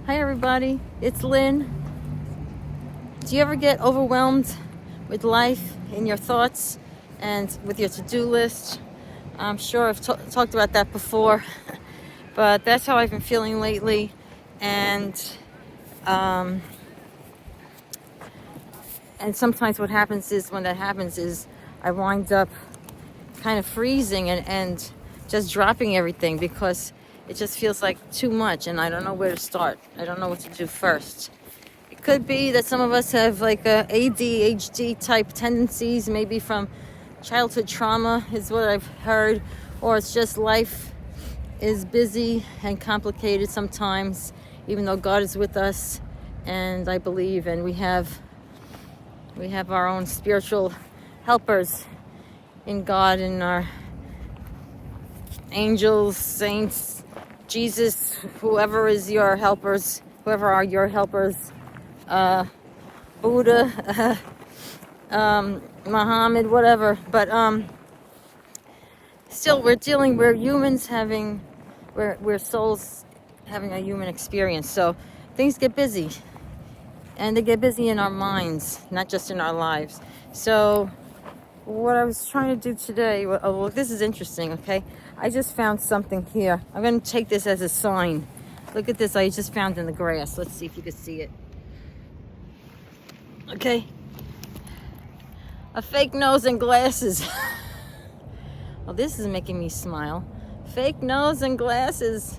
Hi everybody, it's Lynn. Do you ever get overwhelmed with life in your thoughts and with your to-do list? I'm sure I've talked about that before, but that's how I've been feeling lately. Um, and sometimes what happens is when that happens is I wind up kind of freezing and just dropping everything because it just feels like too much and I don't know where to start. I don't know what to do first. It could be that some of us have like a ADHD type tendencies, maybe from childhood trauma is what I've heard, or it's just life is busy and complicated sometimes, even though God is with us and I believe, and we have our own spiritual helpers in God and our angels, saints, Jesus, whoever is your helpers, whoever are your helpers, Buddha, Muhammad, whatever. But still, we're humans we're souls having a human experience. So things get busy, and they get busy in our minds, not just in our lives. So what I was trying to do today, well, this is interesting, okay? I just found something here. I'm going to take this as a sign. Look at this, I just found in the grass. Let's see if you can see it. Okay. A fake nose and glasses. Well, this is making me smile. Fake nose and glasses.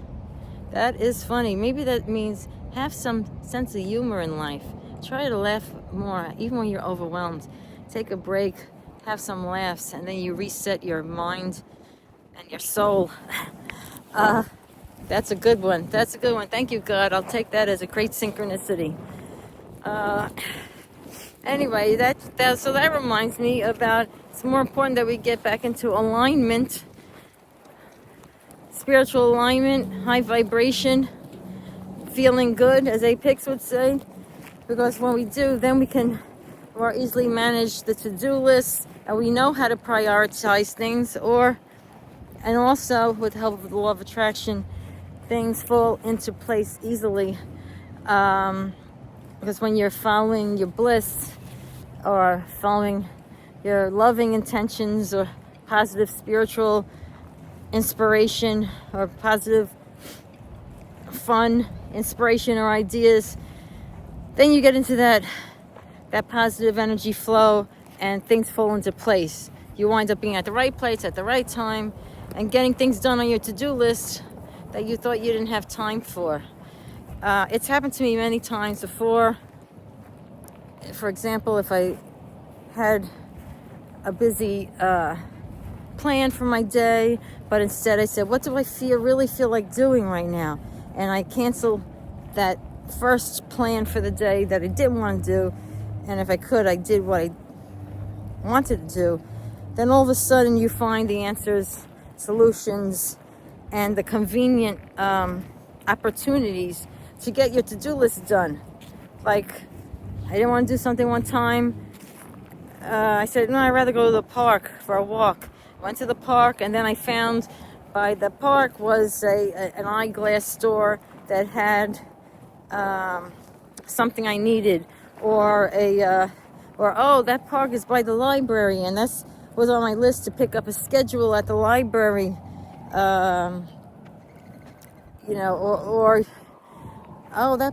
That is funny. Maybe that means have some sense of humor in life. Try to laugh more, even when you're overwhelmed. Take a break. Have some laughs, and then you reset your mind and your soul. That's a good one. That's a good one. Thank you, God. I'll take that as a great synchronicity. Anyway, so that reminds me about it's more important that we get back into alignment, spiritual alignment, high vibration, feeling good, as Apex would say, because when we do, then we can more easily manage the to-do list, and we know how to prioritize things, and also with the help of the law of attraction, things fall into place easily, because when you're following your bliss or following your loving intentions or positive spiritual inspiration or positive fun inspiration or ideas, then you get into that positive energy flow and things fall into place. You wind up being at the right place at the right time and getting things done on your to-do list that you thought you didn't have time for. It's happened to me many times before. For example, if I had a busy plan for my day, but instead I said, what do I really feel like doing right now? And I canceled that first plan for the day that I didn't want to do, and if I could, I did what I wanted to do. Then all of a sudden you find the answers, solutions, and the convenient opportunities to get your to-do list done. Like, I didn't want to do something one time. I said, no, I'd rather go to the park for a walk. Went to the park, and then I found by the park was an eyeglass store that had something I needed, or that park is by the library, and that was on my list to pick up a schedule at the library. That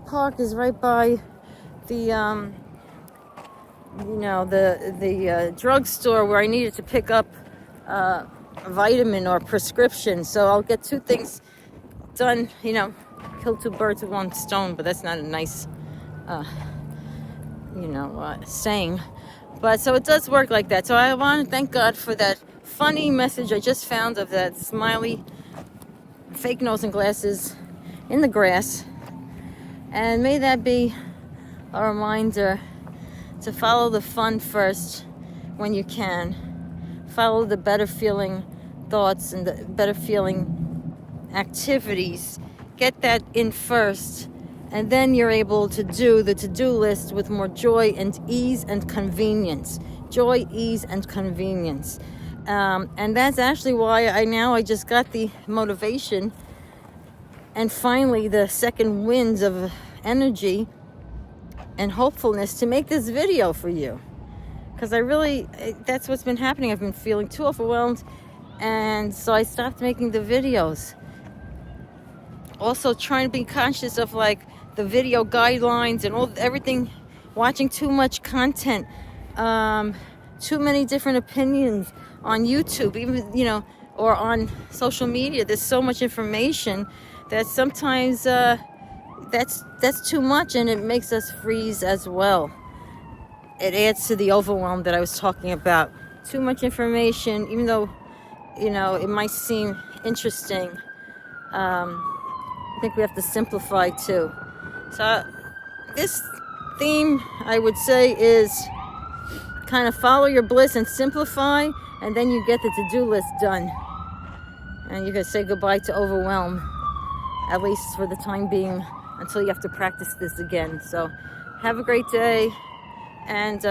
park is right by the drugstore where I needed to pick up a vitamin or prescription. So I'll get two things done, kill two birds with one stone, but that's not a nice, saying. But so it does work like that. So I want to thank God for that funny message I just found of that smiley fake nose and glasses in the grass. And may that be a reminder to follow the fun first when you can. Follow the better feeling thoughts and the better feeling activities. Get that in first, and then you're able to do the to-do list with more joy and ease and convenience. Joy, ease, and convenience. And that's actually why I just got the motivation and finally the second winds of energy and hopefulness to make this video for you. Because that's what's been happening. I've been feeling too overwhelmed, and so I stopped making the videos. Also trying to be conscious of like the video guidelines and everything, watching too much content, too many different opinions on YouTube, even, or on social media. There's so much information that sometimes that's too much, and it makes us freeze as well. It adds to the overwhelm that I was talking about. Too much information, even though, it might seem interesting. I think we have to simplify too. So this theme, I would say, is kind of follow your bliss and simplify, and then you get the to-do list done. And you can say goodbye to overwhelm, at least for the time being, until you have to practice this again. So have a great day. And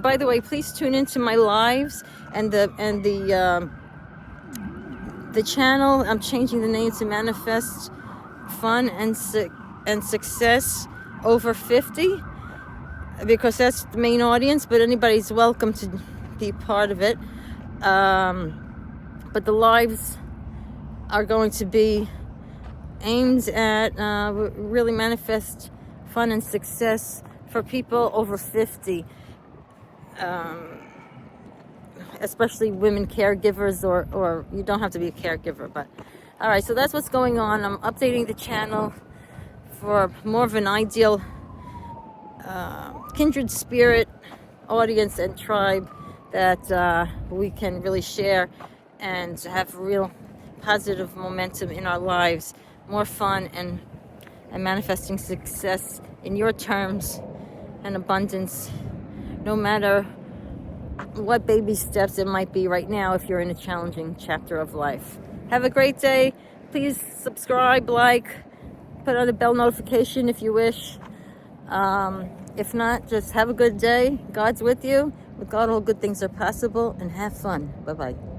by the way, please tune into my lives and the channel. I'm changing the name to Manifest Fun and Success Over 50, because that's the main audience, but anybody's welcome to be part of it. But the lives are going to be aimed at really manifest fun and success for people over 50, especially women caregivers, or you don't have to be a caregiver, but all right, so that's what's going on. I'm updating the channel for more of an ideal kindred spirit audience and tribe that we can really share and have real positive momentum in our lives, more fun and manifesting success in your terms and abundance, no matter what baby steps it might be right now if you're in a challenging chapter of life. Have a great day. Please subscribe, like, put on the bell notification if you wish. If not, just have a good day. God's with you. With God, all good things are possible, and have fun. Bye-bye.